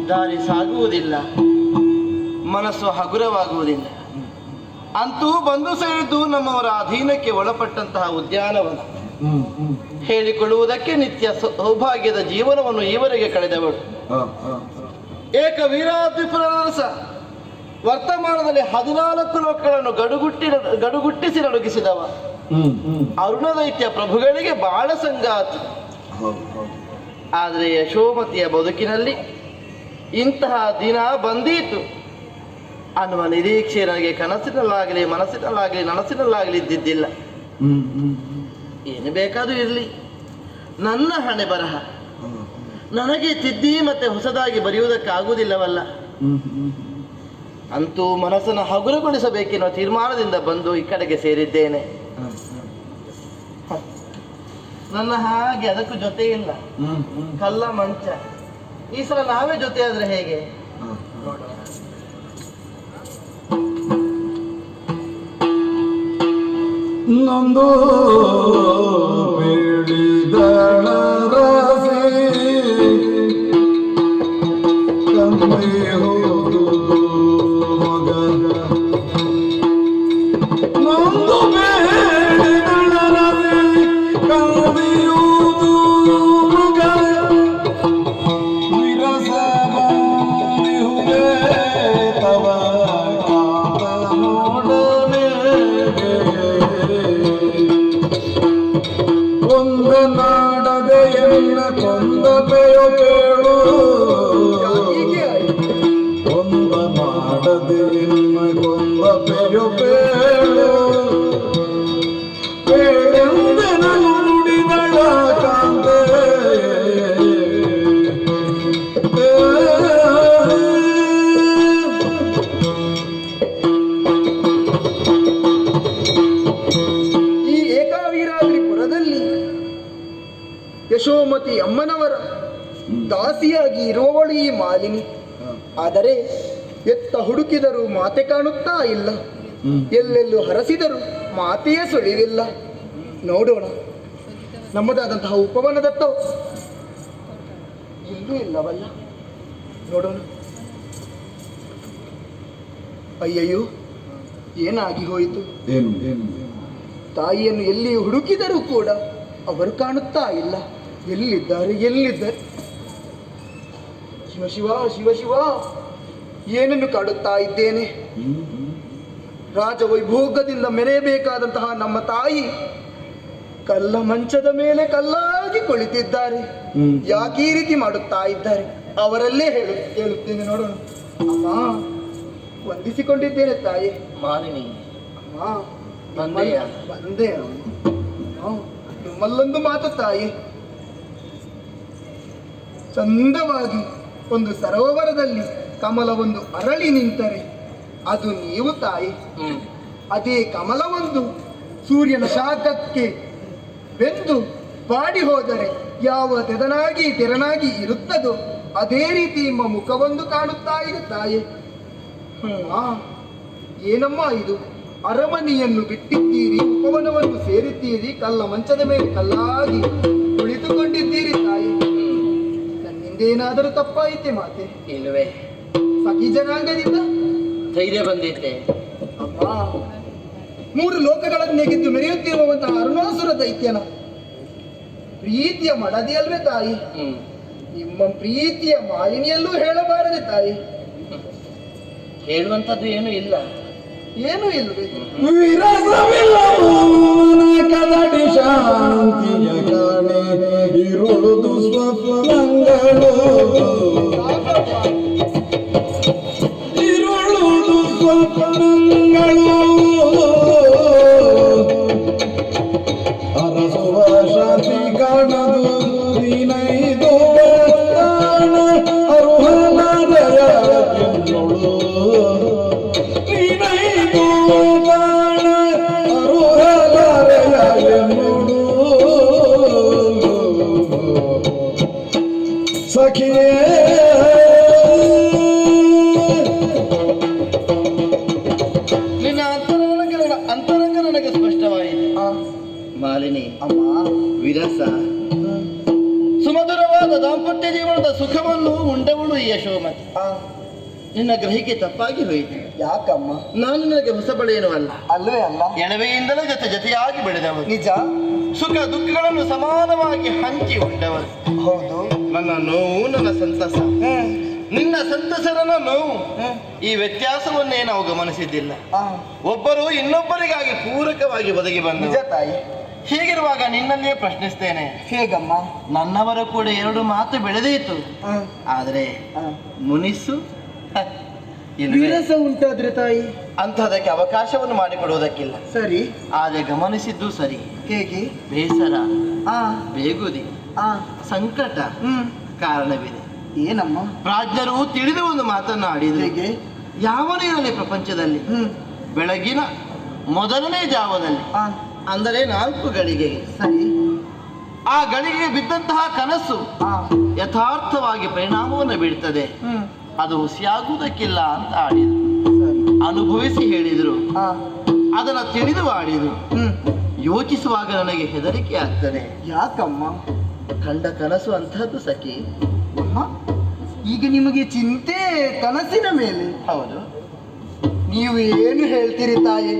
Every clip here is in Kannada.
ದಾರಿ ಸಾಗುವುದಿಲ್ಲ, ಮನಸ್ಸು ಹಗುರವಾಗುವುದಿಲ್ಲ. ಅಂತೂ ಬಂದು ಸೇರಿದ್ದು ನಮ್ಮವರ ಅಧೀನಕ್ಕೆ ಒಳಪಟ್ಟಂತಹ ಉದ್ಯಾನವನ. ಹೇಳಿಕೊಳ್ಳುವುದಕ್ಕೆ ನಿತ್ಯ ಸೌಭಾಗ್ಯದ ಜೀವನವನ್ನು ಈವರೆಗೆ ಕಳೆದವಳು. ಏಕ ವೀರಾದ್ರಿಪುರರಸ ವರ್ತಮಾನದಲ್ಲಿ 14 ಲೋಕಗಳನ್ನು ಗಡುಗುಟ್ಟಿಸಿ ನಡುಗಿಸಿದವ ಅರುಣದೈತ್ಯ ಪ್ರಭುಗಳಿಗೆ ಬಾಳ ಸಂಗಾತಿ. ಆದರೆ ಯಶೋಮತಿಯ ಬದುಕಿನಲ್ಲಿ ಇಂತಹ ದಿನ ಬಂದೀತು ಅನ್ನುವ ನಿರೀಕ್ಷೆ ನನಗೆ ಕನಸಿನಲ್ಲಾಗಲಿ ಮನಸ್ಸಿನಲ್ಲಾಗಲಿ ನನಸಿನಲ್ಲಾಗಲಿ ಇದ್ದಿದ್ದಿಲ್ಲ. ಏನು ಬೇಕಾದರೂ ಇರಲಿ, ನನ್ನ ಹಣೆ ಬರಹ ನನಗೆ ತಿದ್ದಿ ಮತ್ತೆ ಹೊಸದಾಗಿ ಬರೆಯುವುದಕ್ಕಾಗುವುದಿಲ್ಲವಲ್ಲ. ಅಂತೂ ಮನಸ್ಸನ್ನು ಹಗುರಗೊಳಿಸಬೇಕೆನ್ನುವ ತೀರ್ಮಾನದಿಂದ ಬಂದು ಈ ಕಡೆಗೆ ಸೇರಿದ್ದೇನೆ. ನನ್ನ ಹಾಗೆ ಅದಕ್ಕೂ ಜೊತೆ ಇಲ್ಲ, ಕಲ್ಲ ಮಂಚ. ಈ ಸಲ ನಾವೇ ಜೊತೆ ಆದ್ರೆ ಹೇಗೆ? ನೊಂದು ಬೇಡಿದಳ ರಾಸಿ ಕಮ್ಮಿ ಹೋದು ಮಗ, ನೊಂದು ಬೇಡಿದಳ ರಾಸಿ ಕಮ್ಮಿಯುವುದು ಮಗ, ವಿರಸ ಬಂದಿಹುದೇ ತವ ಕಾತ ನೋಡಲೇ ಕೊಂದ ನಾಡದೆ ಎನ್ನ ಕೊಂದ ಪೆಯೋ ಕೇಳು, ಕೊಂದ ನಾಡದೆ ಎನ್ನ ಕೊಂದ ಪೆಯೋ ಕೇಳು, ಕೇಳೆಂದೆ ನಾನು ನುಡಿದಳ ಕಾಂತೆ. ಯಶೋಮತಿ ಅಮ್ಮನವರ ದಾಸಿಯಾಗಿ ಇರುವವಳು ಈ ಮಾಲಿನಿ. ಆದರೆ ಎತ್ತ ಹುಡುಕಿದರೂ ಮಾತೆ ಕಾಣುತ್ತಾ ಇಲ್ಲ, ಎಲ್ಲೆಲ್ಲೂ ಹರಸಿದರೂ ಮಾತೆಯೇ ಸುಳಿವಿಲ್ಲ. ನೋಡೋಣ, ನಮ್ಮದಾದಂತಹ ಉಪವನದತ್ತ ಎಲ್ಲೂ ಇಲ್ಲವಲ್ಲ. ನೋಡೋಣ. ಅಯ್ಯಯ್ಯೋ, ಏನಾಗಿ ಹೋಯಿತು? ತಾಯಿಯನ್ನು ಎಲ್ಲಿ ಹುಡುಕಿದರೂ ಕೂಡ ಅವರು ಕಾಣುತ್ತಾ ಇಲ್ಲ. ಎಲ್ಲಿದ್ದಾರೆ? ಶಿವ ಶಿವ ಶಿವ ಶಿವ, ಏನನ್ನು ಕಾಡುತ್ತಾ ಇದ್ದೇನೆ? ರಾಜವೈಭೋಗದಿಂದ ಮೆರೆಯಬೇಕಾದಂತಹ ನಮ್ಮ ತಾಯಿ ಕಲ್ಲ ಮಂಚದ ಮೇಲೆ ಕಲ್ಲಾಗಿ ಕುಳಿತಿದ್ದಾರೆ. ಯಾಕೆ ಈ ರೀತಿ ಮಾಡುತ್ತಾ ಇದ್ದಾರೆ? ಅವರಲ್ಲೇ ಹೇಳುತ್ತೇನೆ, ನೋಡೋಣ. ಅಮ್ಮ, ವಂದಿಸಿಕೊಂಡಿದ್ದೇನೆ ತಾಯಿ. ಮಾಲಿನಿ, ಅಮ್ಮ ಬಂದೆ. ನಿಮ್ಮಲ್ಲೊಂದು ಮಾತು ತಾಯಿ. ಚಂದವಾಗಿ ಒಂದು ಸರೋವರದಲ್ಲಿ ಕಮಲವೊಂದು ಅರಳಿ ನಿಂತರೆ ಅದು ನೀವು ತಾಯಿ. ಅದೇ ಕಮಲವೊಂದು ಸೂರ್ಯನ ಶಾಖಕ್ಕೆ ಬೆಂದು ಬಾಡಿ ಹೋದರೆ ಯಾವ ತೆರನಾಗಿ ಇರುತ್ತದೋ ಅದೇ ರೀತಿ ನಿಮ್ಮ ಮುಖವೊಂದು ಕಾಣುತ್ತಾ ಇದೆ ತಾಯಿ. ಏನಮ್ಮ ಇದು? ಅರಮನೆಯನ್ನು ಬಿಟ್ಟಿದ್ದೀರಿ, ಉಪವನವನ್ನು ಸೇರಿದ್ದೀರಿ, ಕಲ್ಲ ಮಂಚದ ಮೇಲೆ ಕಲ್ಲಾಗಿ ಕುಳಿತುಕೊಂಡಿದ್ದೀರಿ ತಾಯಿ. ನನ್ನಿಂದೇನಾದರೂ ತಪ್ಪಾಯಿತೆ ಮಾತೆ? ಇಲ್ಲವೇ, ಸಖಿ ಜನಾಂಗದಿಂದ ಧೈರ್ಯ ಬಂದಿದ್ದೆ. ಅಮ್ಮ, 3 ಲೋಕಗಳನ್ನು ಗೆದ್ದು ಮೆರೆಯುತ್ತಿರುವಂತಹ ಅರುಣಾಸುರ ದೈತ್ಯನ ಪ್ರೀತಿಯ ಮಡದಿ ಅಲ್ವೇ ತಾಯಿ? ನಿಮ್ಮ ಪ್ರೀತಿಯ ಮಾಲಿನಿಯಲ್ಲೂ ಹೇಳಬಾರದೆ ತಾಯಿ? ಹೇಳುವಂಥದ್ದು ಏನು ಇಲ್ಲ. ಏನೂ ಇಲ್ವೇ? ವಿರಸವಿಲ್ಲ ಮೌನ ಕದಡಿ ಶಾಂತಿಯ ಕಾಣೆ ಇರುಳುದು ಸ್ವಪ್ನಗಳು ಇರುಳುದು ಸ್ವಪ್ನಗಳು ಅರಸುವ ಶಾಂತಿ ಕಾಣದು ನೀನೈದು ತಾಣ ಅರುಹಲದಯ ಎನ್ನೊಳು ನೀನೈದು ತಾಣ ಅರುಹಲದಯ ಎನ್ನೊಳು ಸಖಿಯೇ ನಿನ್ನ ಅಂತರಂಗ ನನಗೆ ಸ್ಪಷ್ಟವಾಯಿತು. ಮಾಲಿನಿ, ಅಮ್ಮ, ವಿರಸ, ಸುಮಧುರವಾದ ದಾಂಪತ್ಯ ಜೀವನದ ಸುಖವನ್ನು ಉಂಡವಳು ಈ ಯಶೋಮತಿ. ನಿನ್ನ ಗ್ರಹಿಕೆ ತಪ್ಪಾಗಿ ಹೋಯಿತು. ಯಾಕಮ್ಮ? ನಾನು ನಿನಗೆ ಹೊಸಬಳೇನೂ ಅಲ್ಲ. ಅಲ್ವೇ ಅಲ್ಲ? ಎಳವೆಯಿಂದಲೇ ಜೊತೆಯಾಗಿ ಬೆಳೆದವರು. ನಿಜ. ಸುಖ ದುಃಖಗಳನ್ನು ಸಮಾನವಾಗಿ ಹಂಚಿ ಉಂಡವರು. ಹೌದು. ನನ್ನ ನೋವು, ನನ್ನ ಸಂತಸ, ನಿನ್ನ ಸಂತಸನ ನೋವು, ಈ ವ್ಯತ್ಯಾಸವನ್ನೇ ನಾವು ಗಮನಿಸಿದ್ದಿಲ್ಲ. ಒಬ್ಬರು ಇನ್ನೊಬ್ಬರಿಗಾಗಿ ಪೂರಕವಾಗಿ ಒದಗಿ ಬಂದ. ನಿಜ ತಾಯಿ. ಹೀಗಿರುವಾಗ ನಿನ್ನಲ್ಲಿಯೇ ಪ್ರಶ್ನಿಸ್ತೇನೆ. ಹೇಗಮ್ಮ? ನನ್ನವರ ಕೂಡ ಎರಡು ಮಾತು ಬೆಳೆದೀತು, ಆದರೆ ಮುನಿಸು ಇಲ್ವೇ? ವಿರಸ ಉಂಟಾದ್ರೆ ತಾಯಿ ಅಂತಹದಕ್ಕೆ ಅವಕಾಶವನ್ನು ಮಾಡಿಕೊಡುವುದಕ್ಕಿಲ್ಲ. ಸರಿ. ಆದರೆ ಗಮನಿಸಿದ್ದು ಸರಿ. ಹೇಗೆ? ಬೇಸರ, ಆ ಬೇಗುದಿ, ಸಂಕಟ ಕಾರಣವಿದೆ. ಏನಮ್ಮ? ಪ್ರಾಜ್ಞರು ತಿಳಿದ ಒಂದು ಮಾತನ್ನು ಆಡಿದ್ರು. ಹೇಗೆ? ಯಾವನೇ ಪ್ರಪಂಚದಲ್ಲಿ ಬೆಳಗಿನ ಮೊದಲನೇ ಜಾವದಲ್ಲಿ, ಅಂದರೆ 4 ಗಳಿಗೆಗೆ, ಸರಿ, ಆ ಗಳಿಗೆ ಬಿದ್ದಂತಹ ಕನಸು ಯಥಾರ್ಥವಾಗಿ ಪರಿಣಾಮವನ್ನು ಬೀಳ್ತದೆ. ಅದು ಹುಸಿಯಾಗುವುದಕ್ಕಿಲ್ಲ ಅಂತ ಆಡಿದ್ರು. ಅನುಭವಿಸಿ ಹೇಳಿದ್ರು, ಅದನ್ನ ತಿಳಿದು ಆಡಿದ್ರು. ಯೋಚಿಸುವಾಗ ನನಗೆ ಹೆದರಿಕೆ ಆಗ್ತದೆ. ಯಾಕಮ್ಮ? ಕಂಡ ಕನಸು ಅಂತಹದ್ದು ಸಖಿ. ಅಮ್ಮ, ಈಗ ನಿಮಗೆ ಚಿಂತೆ ಕನಸಿನ ಮೇಲೆ? ಹೌದು. ನೀವು ಏನು ಹೇಳ್ತೀರಿ ತಾಯಿ?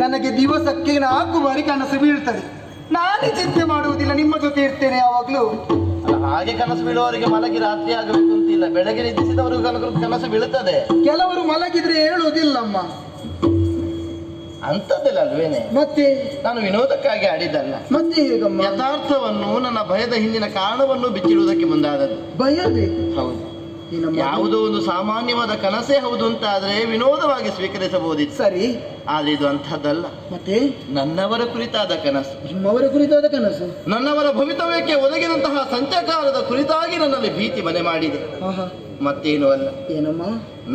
ನನಗೆ ದಿವಸಕ್ಕೆ 4 ಬಾರಿ ಕನಸು ಬೀಳ್ತದೆ. ನಾನೇ ಚಿಂತೆ ಮಾಡುವುದಿಲ್ಲ, ನಿಮ್ಮ ಜೊತೆ ಇರ್ತೇನೆ ಯಾವಾಗ್ಲೂ. ಹಾಗೆ ಕನಸು ಬೀಳುವವರಿಗೆ ಮಲಗಿ ರಾತ್ರಿ ಆಗಬೇಕು ಅಂತಿಲ್ಲ. ಬೆಳಗ್ಗೆ ನಿದ್ರಿಸಿದವರಿಗೂ ಕನಸು ಬೀಳುತ್ತದೆ. ಕೆಲವರು ಮಲಗಿದ್ರೆ ಹೇಳುವುದಿಲ್ಲಮ್ಮ. ಅಂತದ್ದಲ್ಲ ಅಲ್ವೇನೆ? ಮತ್ತೆ ನಾನು ವಿನೋದಕ್ಕಾಗಿ ಆಡಿದ್ದಲ್ಲ. ಮತ್ತೆ ಹೇಗಮ್ಮ? ಯಥಾರ್ಥವನ್ನು, ನನ್ನ ಭಯದ ಹಿಂದಿನ ಕಾರಣವನ್ನು ಬಿಚ್ಚಿಡುವುದಕ್ಕೆ ಮುಂದಾದದ್ದು. ಭಯವೇ? ಹೌದು. ಯಾವುದೋ ಒಂದು ಸಾಮಾನ್ಯವಾದ ಕನಸೇ ಹೌದು ಅಂತ ಆದ್ರೆ ವಿನೋದವಾಗಿ ಸ್ವೀಕರಿಸಬಹುದಿತ್ತು. ಸರಿ. ಆದ್ರೆ ಇದು ಅಂತಹದ್ದಲ್ಲ. ಮತ್ತೆ ನನ್ನವರ ಕುರಿತಾದ ಕನಸು, ನಿಮ್ಮವರ ಕುರಿತಾದ ಕನಸು, ನನ್ನವರ ಭವಿತವ್ಯಕ್ಕೆ ಒದಗಿದಂತಹ ಸಂಚಕಾರದ ಕುರಿತಾಗಿ ನನ್ನಲ್ಲಿ ಭೀತಿ ಮನೆ ಮಾಡಿದೆ. ಮತ್ತೇನು ಅಲ್ಲ. ಏನಮ್ಮ?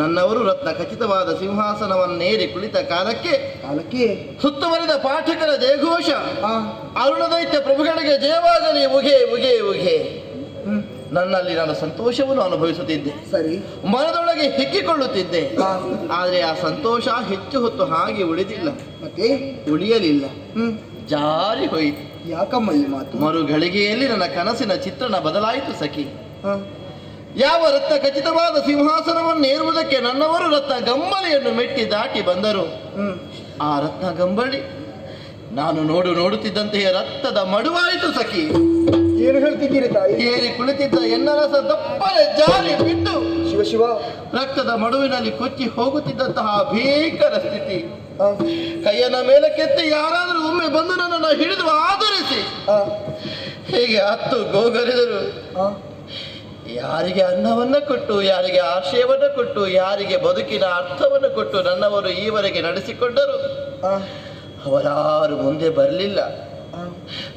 ನನ್ನವರು ರತ್ನ ಖಚಿತವಾದ ಸಿಂಹಾಸನವನ್ನೇರಿ ಕುಳಿತ ಕಾಲಕ್ಕೆ ಸುತ್ತುವರಿದ ಪಾಠಕರ ಜಯಘೋಷ, ಅರುಣದೈತ್ಯ ಪ್ರಭುಗಳಿಗೆ ಜಯವಾಗಲಿ, ಉಘೆ ಉಘೆ ಉಘೆ. ನನ್ನಲ್ಲಿ ನಾನು ಸಂತೋಷವನ್ನು ಅನುಭವಿಸುತ್ತಿದ್ದೆ. ಸರಿ. ಮನದೊಳಗೆ ಹೆಕ್ಕಿಕೊಳ್ಳುತ್ತಿದ್ದೆ. ಆದರೆ ಆ ಸಂತೋಷ ಹೆಚ್ಚು ಹೊತ್ತು ಹಾಗೆ ಉಳಿದಿಲ್ಲ. ಮತ್ತೆ ಉಳಿಯಲಿಲ್ಲ, ಜಾರಿ ಹೋಯಿತು. ಯಾಕಮ್ಮ ಈ ಮಾತು? ಮರು ಗಳಿಗೆಯಲ್ಲಿ ನನ್ನ ಕನಸಿನ ಚಿತ್ರಣ ಬದಲಾಯಿತು ಸಖಿ. ಯಾವ ರತ್ನ ಖಚಿತವಾದ ಸಿಂಹಾಸನವನ್ನು ಏರುವುದಕ್ಕೆ ನನ್ನವರು ರತ್ನ ಗಂಬಳಿಯನ್ನು ಮೆಟ್ಟಿ ದಾಟಿ ಬಂದರು. ಆ ರತ್ನ ಗಂಬಳಿ ನಾನು ನೋಡುತ್ತಿದ್ದಂತೆಯೇ ರಕ್ತದ ಮಡುವಾಯಿತು ಸಖಿ. ಏನು ಹೇಳ್ತಿದ್ದೀರಿ ತಾಯಿ? ಏರಿ ಕುಳಿತಿದ್ದ ಎನ್ನರಸ ದಪ್ಪನೆ ಜಾರಿ ಬಿಟ್ಟು ಶಿವ ಶಿವ ರಕ್ತದ ಮಡುವಿನಲ್ಲಿ ಕೊಚ್ಚಿ ಹೋಗುತ್ತಿದ್ದಂತಹ ಭೀಕರ ಸ್ಥಿತಿ. ಕೈಯನ್ನ ಮೇಲಕ್ಕೆತ್ತಿ ಯಾರಾದರೂ ಒಮ್ಮೆ ಬಂದು ನನ್ನನ್ನು ಹಿಡಿದು ಆಧರಿಸಿ ಹೀಗೆ ಹತ್ತು ಗೋಗರೆದರು. ಯಾರಿಗೆ ಅನ್ನವನ್ನ ಕೊಟ್ಟು, ಯಾರಿಗೆ ಆಶಯವನ್ನ ಕೊಟ್ಟು, ಯಾರಿಗೆ ಬದುಕಿನ ಅರ್ಥವನ್ನು ಕೊಟ್ಟು ನನ್ನವರು ಈವರೆಗೆ ನಡೆಸಿಕೊಂಡರು, ಅವರಾರು ಮುಂದೆ ಬರಲಿಲ್ಲ.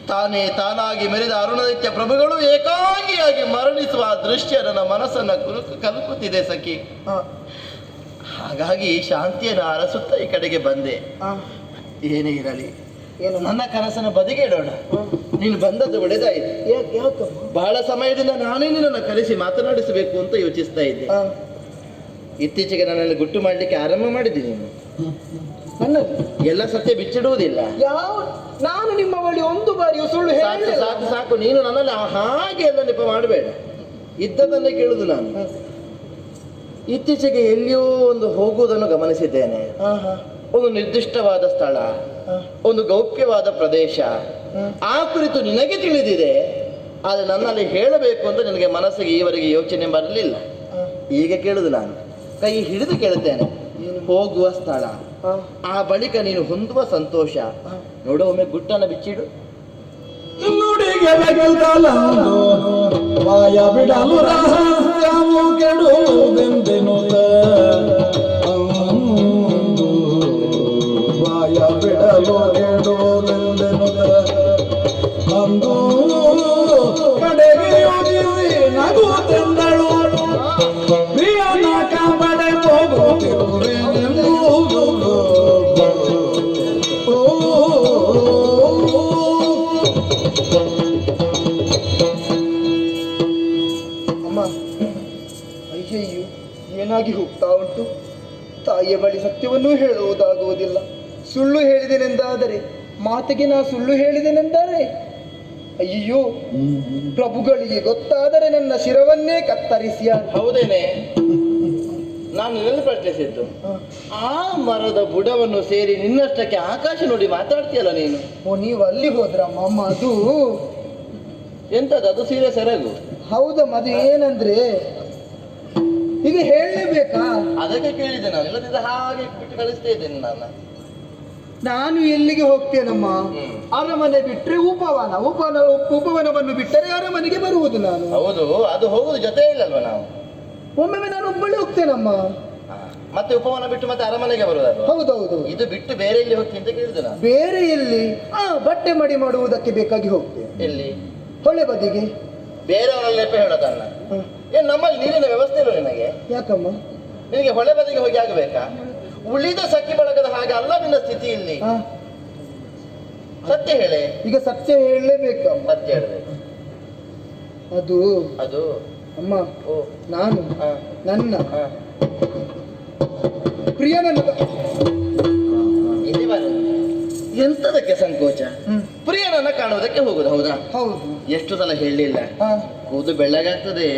ತಾನಾಗಿ ಮೆರೆದ ಅರುಣದೈತ್ಯ ಪ್ರಭುಗಳು ಏಕಾಂಗಿಯಾಗಿ ಮರಣಿಸುವ ದೃಶ್ಯ ನನ್ನ ಮನಸ್ಸನ್ನ ಕಲಕುತ್ತಿದೆ ಸಖಿ. ಹಾಗಾಗಿ ಶಾಂತಿಯನ್ನು ಅರಸುತ್ತಾ ಈ ಕಡೆಗೆ ಬಂದೆ. ಏನೇ ಇರಲಿ, ನನ್ನ ಕನಸನ್ನು ಬದಿಗಿಡೋಣ. ನೀನು ಬಂದದ್ದು ಒಳ್ಳೆದಾಯಿತು. ಬಹಳ ಸಮಯದಿಂದ ನಾನೇ ನಿನ್ನನ್ನು ಕರೆಸಿ ಮಾತನಾಡಿಸಬೇಕು ಅಂತ ಯೋಚಿಸ್ತಾ ಇದ್ದೆ. ಇತ್ತೀಚೆಗೆ ನನ್ನಲ್ಲಿ ಗುಟ್ಟು ಮಾಡಲಿಕ್ಕೆ ಆರಂಭ ಮಾಡಿದ್ದೀನಿ. ಎಲ್ಲ ಸತ್ಯ ಬಿಚ್ಚಿಡುವುದಿಲ್ಲ. ನಾನು ನಿಮ್ಮ ಬಳಿ ಒಂದು ಬಾರಿ ಸುಳ್ಳು ಸಾಕು. ನೀನು ನನ್ನಲ್ಲಿ ಹಾಗೆ ಎಲ್ಲ ನೆಪ ಮಾಡಬೇಡ. ಇದ್ದದನ್ನೇ ಕೇಳುದು ನಾನು. ಇತ್ತೀಚೆಗೆ ಎಲ್ಲಿಯೋ ಒಂದು ಹೋಗುವುದನ್ನು ಗಮನಿಸಿದ್ದೇನೆ. ಒಂದು ನಿರ್ದಿಷ್ಟವಾದ ಸ್ಥಳ, ಒಂದು ಗೌಪ್ಯವಾದ ಪ್ರದೇಶ. ಆ ಕುರಿತು ನಿನಗೆ ತಿಳಿದಿದೆ, ಆದರೆ ನನ್ನಲ್ಲಿ ಹೇಳಬೇಕು ಅಂತ ನಿನಗೆ ಮನಸ್ಸಿಗೆ ಈವರೆಗೆ ಯೋಚನೆ ಬರಲಿಲ್ಲ. ಈಗ ಕೇಳುದು ನಾನು, ಕೈ ಹಿಡಿದು ಕೇಳುತ್ತೇನೆ. ಹೋಗುವ ಸ್ಥಳ ಆ ಬಳಿಕ ನೀನು ಹೊಂದುವ ಸಂತೋಷ ನೋಡು. ಒಮ್ಮೆ ಗುಟ್ಟನ್ನು ಬಿಚ್ಚಿಡು. ನುಡಿಗೆ ಬೆಗಲ್ತಲಂದು ವಾಯ ಬಿಡಲು ರಹಸ್ಯವು ಕೆಡುವುದೆಂದೆನುತ ವಾಯ ಬಿಡಲು ಕೆಡುವುದೆಂದೆನುತ ಅಂದು ಕಡೆಗೆ ಯೋಚಿಸಿ ನಗುತ್ತೆಂದಳು ಪ್ರಿಯನ ಕಾಂಬಡೆ ಹೋಗುತ್ತಿರುವೆನೆಂದು ಅಮ್ಮ, ಅಯ್ಯಯ್ಯೋ, ಏನಾಗಿ ಹೋಗ್ತಾ ಉಂಟು. ತಾಯಿಯ ಬಳಿ ಸತ್ಯವನ್ನೂ ಹೇಳುವುದಾಗುವುದಿಲ್ಲ. ಸುಳ್ಳು ಹೇಳಿದೆನೆಂದಾದರೆ, ಮಾತಿಗೆ ನಾ ಸುಳ್ಳು ಹೇಳಿದೆನೆಂದರೆ, ಅಯ್ಯೋ, ಪ್ರಭುಗಳಿಗೆ ಗೊತ್ತಾದರೆ ನನ್ನ ಶಿರವನ್ನೇ ಕತ್ತರಿಸಿಯ. ಹೌದೇನೆ, ನಾನು ನಿನ್ನಲ್ಲಿ ಪ್ರಶ್ನಿಸಿದ್ದು ಆ ಮರದ ಬುಡವನ್ನು ಸೇರಿ ನಿನ್ನಷ್ಟಕ್ಕೆ ಆಕಾಶ ನೋಡಿ ಮಾತಾಡ್ತೀಯಲ್ಲ ನೀನು. ಓ, ನೀವು ಅಲ್ಲಿ ಹೋದ್ರಮ್ಮ. ಅಮ್ಮ, ಅದು ಎಂತದ್ದು? ಅದು ಸೀರೆ ಸೆರಗು. ಹೌದಮ್ಮ, ಅದು ಏನಂದ್ರೆ ಈಗ ಹೇಳಲೇಬೇಕಾ? ಅದಕ್ಕೆ ಕೇಳಿದೆ ನಾನು, ಇಲ್ಲದಿದ್ದ ಹಾಗೆ ಬಿಟ್ಟು ಕಳಿಸ್ತಾ ಇದ್ದೇನೆ ನಾನು. ನಾನು ಎಲ್ಲಿಗೆ ಹೋಗ್ತೇನಮ್ಮ? ಅರಮನೆ ಬಿಟ್ಟರೆ ಉಪವನವನ್ನು ಬಿಟ್ಟರೆ ಅರಮನೆಗೆ ಬರುವುದು ನಾನು. ಹೌದು, ಅದು ಹೋಗುದು ಜೊತೆ ಇಲ್ಲಲ್ವ ನಾವು. ಒಮ್ಮೊಮ್ಮೆ ನಾನು ಒಬ್ಬಳೇ ಹೋಗ್ತೇನಮ್ಮ. ಮತ್ತೆ ಉಪವನ ಬಿಟ್ಟು ಮತ್ತೆ ಅರಮನೆಗೆ ಬರುದಲ್ವ? ಹೌದೌದು. ಇದು ಬಿಟ್ಟು ಬೇರೆ ಎಲ್ಲಿ ಹೋಗ್ತೀನಿ ಅಂತ ಕೇಳಿದೆ ನಾನು. ಬೇರೆ ಎಲ್ಲಿ? ಬಟ್ಟೆ ಮಡಿ ಮಾಡುವುದಕ್ಕೆ ಬೇಕಾಗಿ ಹೋಗ್ತೇನೆ. ಎಲ್ಲಿ? ಹೊಳೆ ಬದಿಗೆ. ಬೇರೆಯವರಲ್ಲಿ ನೆಪ ಹೇಳೋದನ್ನ. ಏನ್ ನಮ್ಮಲ್ಲಿ ನೀರಿನ ವ್ಯವಸ್ಥೆ ಇಲ್ಲ ನಿನಗೆ? ಯಾಕಮ್ಮ? ನಿನಗೆ ಹೊಳೆ ಬದಿಗೆ ಹೋಗಿ ಆಗಬೇಕಾ? ಉಳಿದ ಸಖಿ ಬಳಗದ ಹಾಗೆ ಅಲ್ಲ ನಿನ್ನ ಸ್ಥಿತಿ ಇಲ್ಲಿ. ಸತ್ಯ ಹೇಳೆ. ಈಗ ಸತ್ಯ ಹೇಳಲೇಬೇಕಮ್ಮ. ಸತ್ಯ ಹೇಳಬೇಕು. ಅದು ಅದು ಅಮ್ಮ, ನಾನು ನನ್ನ ಪ್ರಿಯನನ್ನು ಇಲ್ಲಿ ಬಾರು. ಎಂತದಕ್ಕೆ ಸಂಕೋಚ? ಪ್ರಿಯನನ್ನ ಕಾಣುವುದಕ್ಕೆ ಹೋಗುದು. ಹೌದಾ? ಹೌದು. ಎಷ್ಟು ಸಲ ಹೇಳಲಿಲ್ಲ? ಕೂದು ಬೆಳ್ಳಗಾಗ್ತದೆ,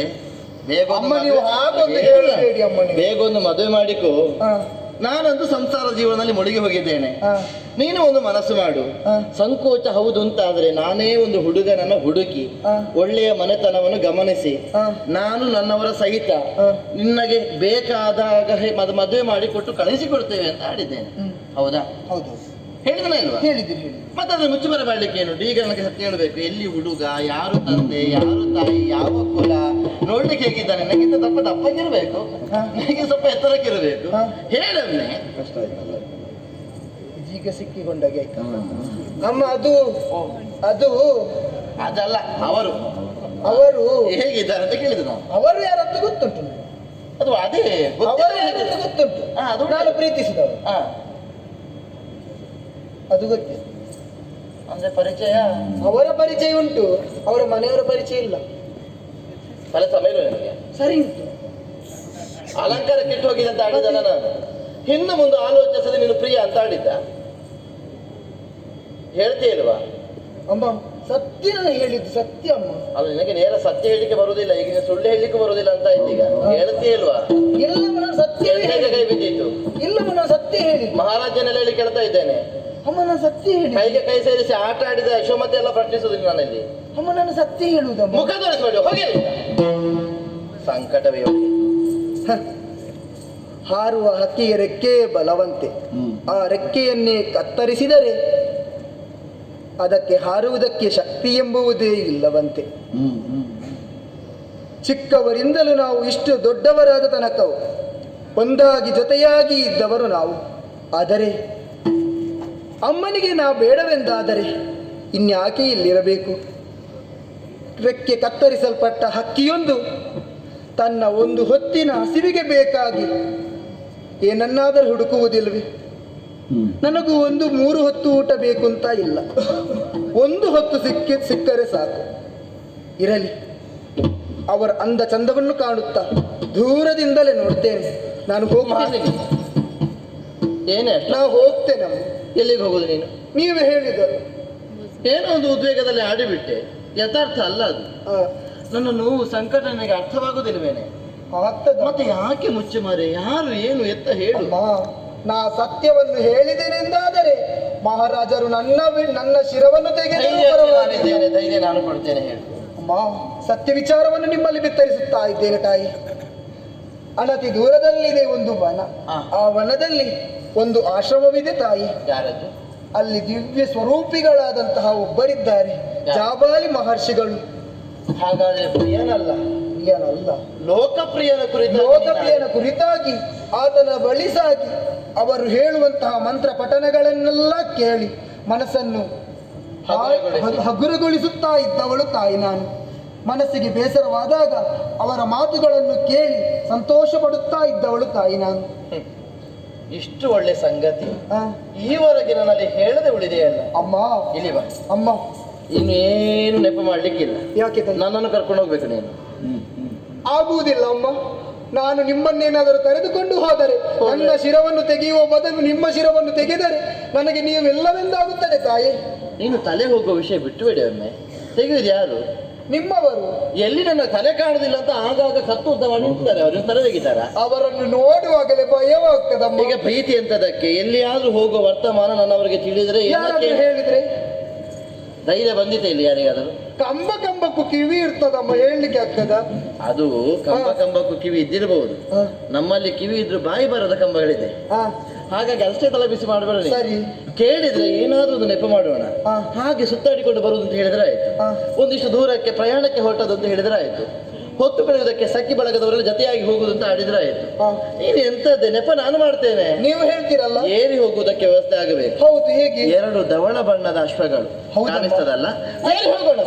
ಬೇಗ ಅಮ್ಮ, ನೀವು ಹಾಗೊಂದು ಹೇಳಬೇಡಿ ಅಮ್ಮ. ಬೇಗ ಒಂದು ಮದುವೆ ಮಾಡಿಕೊ. ನಾನಂತೂ ಸಂಸಾರ ಜೀವನದಲ್ಲಿ ಮುಳುಗಿ ಹೋಗಿದ್ದೇನೆ. ನೀನು ಒಂದು ಮನಸ್ಸು ಮಾಡು. ಸಂಕೋಚ ಹೌದು ಅಂತಾದ್ರೆ ನಾನೇ ಒಂದು ಹುಡುಗನನ್ನ ಹುಡುಕಿ ಒಳ್ಳೆಯ ಮನೆತನವನ್ನು ಗಮನಿಸಿ ನಾನು ನನ್ನವರ ಸಹಿತ ನಿನ್ನಗೆ ಬೇಕಾದಾಗ ಮದುವೆ ಮಾಡಿ ಕೊಟ್ಟು ಕಳಿಸಿಕೊಡ್ತೇವೆ ಅಂತ ಆಡಿದ್ದೇನೆ. ಹೌದಾ? ಹೌದು. ಹೇಳಿದನ ಇಲ್ವಾ? ಹೇಳಿದ್ದೀನಿ. ಮತ್ತೆ ಅದನ್ನು ಮುಚ್ಚಿ ಬರಬಾಡ್ಲಿಕ್ಕೆ ಏನು? ಈಗ ನನಗೆ ಸತ್ಯ ಹೇಳಬೇಕು. ಎಲ್ಲಿ ಹುಡುಗ, ಯಾರು ತಂದೆ, ಯಾರು ತಾಯಿ, ಯಾವ ಕುಲ, ನೋಡ್ಲಿಕ್ಕೆ ಹೇಗಿದ್ದಾನೆ, ನನಗಿಂತ ದಪ್ಪಗಿರ್ಬೇಕು, ನನಗೆ ಸ್ವಲ್ಪ ಎತ್ತರಕ್ಕಿರಬೇಕು. ಹೇಳನ್ನೇ ಕಷ್ಟ ಆಯ್ತಲ್ಲ. ಈಗ ಸಿಕ್ಕಿಕೊಂಡಾಗೆ ಅಮ್ಮ. ಅದು ಅದು ಅದಲ್ಲ, ಅವರು ಅವರು ಹೇಗಿದ್ದಾರೆ ಅಂತ ಕೇಳಿದ್ರು ನಾವು. ಅವರು ಯಾರಂತ ಗೊತ್ತುಂಟು. ಅದು ಅದೇ ಅವರು ಯಾರಂತ ಗೊತ್ತುಂಟು. ಅದು ನಾನು ಪ್ರೀತಿಸಿದವರು. ಅದು ಗೊತ್ತಿಲ್ಲ. ಅಂದ್ರೆ ಪರಿಚಯ? ಅವರ ಪರಿಚಯ ಉಂಟು, ಅವರ ಮನೆಯವರ ಪರಿಚಯ ಇಲ್ಲ. ಫಲ ಸಮಯ ನನಗೆ ಸರಿ ಉಂಟು. ಅಲಂಕಾರ ಕೆಟ್ಟು ಹೋಗಿದೆ ಅಂತ ಆಡಿದ ನಾನು. ಹಿಂದೆ ಮುಂದೆ ಆಲೋಚಿಸದೆ ನೀನು ಪ್ರಿಯ ಅಂತ ಆಡಿದ್ದ. ಹೇಳ್ತೀಯಲ್ವಾ? ಅಮ್ಮ, ಸತ್ಯ ನಾನು ಹೇಳಿದ್ದು ಸತ್ಯ ಅಮ್ಮ. ಅದು ನಿನಗೆ ನೇರ ಸತ್ಯ ಹೇಳಿಕ್ಕೆ ಬರುವುದಿಲ್ಲ, ಈಗ ನೀನು ಸುಳ್ಳು ಹೇಳಿಕ್ಕೆ ಬರುವುದಿಲ್ಲ ಅಂತ ಆಯ್ತು. ಈಗ ಹೇಳ್ತೀಯಲ್ವಾ? ಇಲ್ಲಮ್ಮ, ನಾನು ಸತ್ಯ ಹೇಗೆ ಕೈ ಬಿದ್ದಿತ್ತು? ಇಲ್ಲಮ್ಮ, ನಾನು ಸತ್ಯ ಹೇಳಿದ್ದು. ಮಹಾರಾಜನೆಲ್ಲ ಹೇಳಿ ಕೇಳ್ತಾ ಇದ್ದೇನೆ. ಅಮ್ಮ, ನಾನು ಸತ್ಯ ಹೇಳಿ ಕೈಗೆ ಕೈ ಸೇರಿಸಿ ಆಟ ಆಡಿದ ಯಶೋಮತಿ ಎಲ್ಲ ಪ್ರಶ್ನಿಸುವುದಿಲ್ಲ ನಾನಲ್ಲಿ. ಅಮ್ಮ, ನಾನು ಸತ್ಯ ಹೇಳುವುದಮ್ಮ. ಮುಖ ತೋರಿಸ್ಬೇಡಿ, ಹೋಗಿ. ಸಂಕಟವೇ ಹೋಗಿ. ಹಾರುವ ಹಕ್ಕಿಗೆ ರೆಕ್ಕೆ ಬಲವಂತೆ. ಆ ರೆಕ್ಕೆಯನ್ನೇ ಕತ್ತರಿಸಿದರೆ ಅದಕ್ಕೆ ಹಾರುವುದಕ್ಕೆ ಶಕ್ತಿ ಎಂಬುವುದೇ ಇಲ್ಲವಂತೆ. ಚಿಕ್ಕವರಿಂದಲೂ ನಾವು ಇಷ್ಟು ದೊಡ್ಡವರಾದ ತನಕವು ಒಂದಾಗಿ ಜೊತೆಯಾಗಿ ಇದ್ದವರು ನಾವು. ಆದರೆ ಅಮ್ಮನಿಗೆ ನಾವು ಬೇಡವೆಂದಾದರೆ ಇನ್ಯಾಕೆ ಇಲ್ಲಿರಬೇಕು? ರೆಕ್ಕೆ ಕತ್ತರಿಸಲ್ಪಟ್ಟ ಹಕ್ಕಿಯೊಂದು ತನ್ನ ಒಂದು ಹೊತ್ತಿನ ಹಸಿವಿಗೆ ಬೇಕಾಗಿ ಏನನ್ನಾದರೂ ಹುಡುಕುವುದಿಲ್ವೇ? ನನಗೂ ಒಂದು 3 ಹೊತ್ತು ಊಟ ಬೇಕು ಅಂತ ಇಲ್ಲ, ಒಂದು ಹೊತ್ತು ಸಿಕ್ಕರೆ ಸಾಕು. ಇರಲಿ, ಅವರ ಅಂದ ಚಂದವನ್ನು ಕಾಣುತ್ತಾ ದೂರದಿಂದಲೇ ನೋಡ್ತೇನೆ. ನಾನು ಹೋಗ್ತೇನೆ. ಏನೇ? ನಾವು ಹೋಗ್ತೇನಮ್ಮ. ಎಲ್ಲಿಗೆ ಹೋಗುದು ನೀನು? ನೀವೇ ಹೇಳಿದರು. ಏನೋ ಒಂದು ಉದ್ವೇಗದಲ್ಲಿ ಆಡಿಬಿಟ್ಟೆ, ಯಥಾರ್ಥ ಅಲ್ಲ ಅದು. ನನ್ನ ನೋವು ಸಂಕಟ ನನಗೆ ಅರ್ಥವಾಗುವುದಿಲ್ವೇನೆ? ಮತ್ತೆ ಯಾಕೆ ಮುಚ್ಚು ಮಾರೆ? ಯಾರು ಏನು ಎತ್ತ ಹೇಳು. ನಾ ಸತ್ಯವನ್ನು ಹೇಳಿದ್ದೇನೆಂದಾದರೆ ಮಹಾರಾಜರು ನನ್ನ ಶಿರವನ್ನು ತೆಗೆದು ಧೈರ್ಯ ನಾನು ಕೊಡ್ತೇನೆ, ಹೇಳು. ಅಮ್ಮ, ಸತ್ಯ ವಿಚಾರವನ್ನು ನಿಮ್ಮಲ್ಲಿ ಬಿತ್ತರಿಸುತ್ತಾ ಇದ್ದೇನೆ ತಾಯಿ. ಅನತಿ ದೂರದಲ್ಲಿದೆ ಒಂದು ವನ. ಆ ವನದಲ್ಲಿ ಒಂದು ಆಶ್ರಮವಿದೆ ತಾಯಿ. ಯಾರದ್ದು? ಅಲ್ಲಿ ದಿವ್ಯ ಸ್ವರೂಪಿಗಳಾದಂತಹ ಒಬ್ಬರಿದ್ದಾರೆ, ಜಾಬಾಲಿ ಮಹರ್ಷಿಗಳು. ಹಾಗಾದ್ರೆ ಪ್ರಿಯನಲ್ಲ, ಪ್ರಿಯನಲ್ಲ, ಲೋಕಪ್ರಿಯನ ಲೋಕಪ್ರಿಯನ ಕುರಿತಾಗಿ ಆತನ ಬಳಿ ಸಾಗಿ ಅವರು ಹೇಳುವಂತಹ ಮಂತ್ರ ಪಠನಗಳನ್ನೆಲ್ಲ ಕೇಳಿ ಮನಸ್ಸನ್ನು ಹಗುರಗೊಳಿಸುತ್ತಾ ಇದ್ದವಳು ತಾಯಿ ನಾನು. ಮನಸ್ಸಿಗೆ ಬೇಸರವಾದಾಗ ಅವರ ಮಾತುಗಳನ್ನು ಕೇಳಿ ಸಂತೋಷ ಪಡುತ್ತಾ ಇದ್ದವಳು ತಾಯಿ ನಾನು. ಇಷ್ಟು ಒಳ್ಳೆ ಸಂಗತಿ ಈವರೆಗೆ ನನ್ನಲ್ಲಿ ಹೇಳದೆ ಉಳಿದೆಯಲ್ಲ. ಅಮ್ಮ ಇಲ್ಲಿ ಬಾ ಅಮ್ಮ, ಇನ್ನೇನು ನೆಪ ಮಾಡ್ಲಿಕ್ಕಿಲ್ಲ. ಯಾಕೆ ನನ್ನನ್ನು ಕರ್ಕೊಂಡು ಹೋಗ್ಬೇಕು ನೀನು. ಆಗುವುದಿಲ್ಲ ಅಮ್ಮ, ನಾನು ನಿಮ್ಮನ್ನೇನಾದರೂ ಕರೆದುಕೊಂಡು ಹೋದರೆ ನನ್ನ ಶಿರವನ್ನು ತೆಗೆಯುವ ಬದಲು ನಿಮ್ಮ ಶಿರವನ್ನು ತೆಗೆದರೆ ನನಗೆ ನೀವೆಲ್ಲವೆಂದಾಗುತ್ತದೆ ತಾಯಿ. ನೀನು ತಲೆ ಹೋಗುವ ವಿಷಯ ಬಿಟ್ಟು ಬಿಡಿ ಒಮ್ಮೆ. ತೆಗೆಯುವುದು ಯಾರು? ನಿಮ್ಮವರು. ಎಲ್ಲಿ ನನ್ನ ತಲೆ ಕಾಣುದಿಲ್ಲ ಅಂತ ಆಗಾಗ ಕತ್ತು ಉದ್ದ ಮಾಡಿ ನಿಂತಿದ್ದಾರೆ. ಅವ್ರನ್ನ ತಲೆ ತೆಗಿತಾರ? ಅವರನ್ನು ನೋಡುವಾಗಲೇ ಭಯವಾಗ್ತದಮ್ಮ. ಈಗ ಭೀತಿ ಎಂತದಕ್ಕೆ? ಎಲ್ಲಿಯಾದ್ರೂ ಹೋಗುವ ವರ್ತಮಾನ ನನ್ನವರಿಗೆ ತಿಳಿದ್ರೆ ಹೇಳಿದ್ರೆ ಧೈರ್ಯ ಬಂದಿದೆ ಇಲ್ಲಿ ಯಾರಿಗಾದರೂ? ಕಂಬಕ್ಕೂ ಕಿವಿ ಇರ್ತದಮ್ಮ, ಹೇಳಲಿಕ್ಕೆ ಆಗ್ತದ? ಅದು ಕಂಬಕ್ಕೂ ಕಿವಿ ಇದ್ದಿರಬಹುದು. ನಮ್ಮಲ್ಲಿ ಕಿವಿ ಇದ್ರು ಬಾಯಿ ಬರದ ಕಂಬಗಳಿದೆ. ಹಾಗಾಗಿ ಅಷ್ಟೇ ತಲೆ ಬಿಸಿ ಮಾಡಬೇಡ. ಸರಿ, ಕೇಳಿದ್ರೆ ಏನಾದ್ರೂ ಒಂದು ನೆಪ ಮಾಡೋಣ. ಹಾಗೆ ಸುತ್ತಾಡಿಕೊಂಡು ಬರುವುದು ಅಂತ ಹೇಳಿದ್ರೆ ಆಯ್ತು. ಒಂದಿಷ್ಟು ದೂರಕ್ಕೆ ಪ್ರಯಾಣಕ್ಕೆ ಹೊರಟದ್ದು ಅಂತ ಹೇಳಿದ್ರೆ ಆಯ್ತು. ಹೊತ್ತು ಕಳೆಯುವುದಕ್ಕೆ ಸಖಿ ಬಳಗದವರೆಲ್ಲ ಜೊತೆಯಾಗಿ ಹೋಗುದು ಅಂತ ಆಡಿದ್ರೆ ಆಯ್ತು. ನೀನು ಎಂತದ್ದೇ ನೆಪ ನಾನು ಮಾಡ್ತೇನೆ. ನೀವು ಹೇಳ್ತೀರಲ್ಲ, ಏರಿ ಹೋಗುವುದಕ್ಕೆ ವ್ಯವಸ್ಥೆ ಆಗಬೇಕು. ಹೌದು, ಹೇಗೆ? 2 ಧವಳ ಬಣ್ಣದ ಅಶ್ವಗಳು ಕಾಣಿಸ್ತದಲ್ಲ, ಏರಿ ಹೋಗೋಣ.